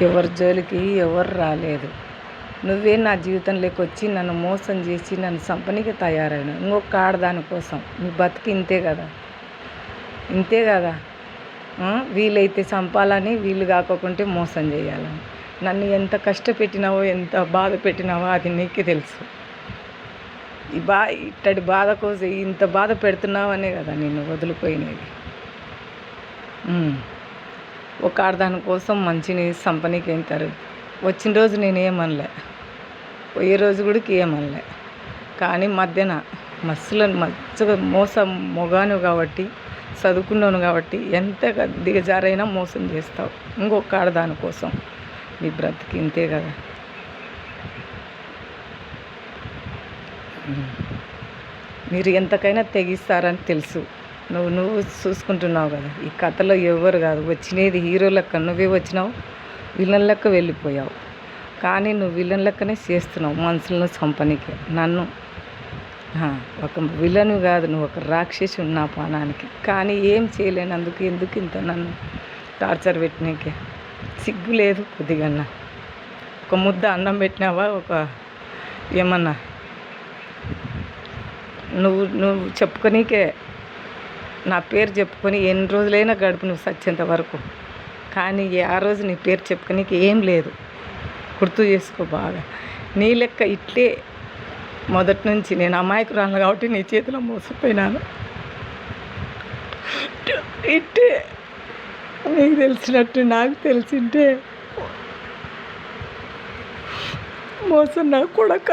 ఎవరి జోలికి ఎవరు రాలేదు. నువ్వే నా జీవితంలోకి వచ్చి నన్ను మోసం చేసి నన్ను చంపనీకి తయారైనావు. ఇంకొక ఆడదాని కోసం నీ బతుకు ఇంతే కదా, ఇంతే కదా. వీలైతే చంపాలని, వీలు కాకుంటే మోసం చేయాలని. నన్ను ఎంత కష్టపెట్టినావో, ఎంత బాధ పెట్టినావో అది నీకే తెలుసు. ఇట్టడి బాధ కోసం ఇంత బాధ పెడుతున్నావనే కదా నిన్ను వదిలిపోయినది. ఒక ఆడదాని కోసం మంచిని చంపనీకి వెళ్తారు. వచ్చిన రోజు నేనేమనలే, పోయే రోజు కూడా ఏమనలే. కానీ మధ్యన మంచిగా మోసం మొగాను కాబట్టి, చదువుకున్నాను కాబట్టి ఎంత దిగజారైనా మోసం చేస్తావు ఇంకొక ఆడదాని కోసం. నీ బ్రతికి ఇంతే కదా. మీరు ఎంతకైనా తెగిస్తారని తెలుసు. నువ్వు చూసుకుంటున్నావు కదా. ఈ కథలో ఎవరు కాదు వచ్చినది, హీరో లెక్క నువ్వే వచ్చినావు, విలన్ లెక్క వెళ్ళిపోయావు. కానీ నువ్వు విలన్ లెక్కనే చేస్తున్నావు మనుషులను చంపనీకి. నన్ను ఒక విలను కాదు, నువ్వు ఒక రాక్షసి నా ప్రాణానికి. కానీ ఏం చేయలేనందుకు ఎందుకు ఇంత నన్ను టార్చర్ పెట్టినాకే? సిగ్గు లేదు కొద్దిగన్నా? ఒక ముద్ద అన్నం పెట్టినావా? ఒక ఏమన్నా నువ్వు చెప్పుకోనీకే నా పేరు చెప్పుకొని ఎన్ని రోజులైనా గడుపు నువ్వు చచ్చేంత వరకు. కానీ ఆ రోజు నీ పేరు చెప్పుకోనీకి ఏం లేదు. గుర్తు చేసుకో బాగా. నీ లెక్క ఇట్లే మొదటి నుంచి నేను అమాయకురాలను కాబట్టి నీ చేతిలో మోసపోయినాను. ఇట్టే నీకు తెలిసినట్టు నాకు తెలిసింటే మోసం నా కొడక.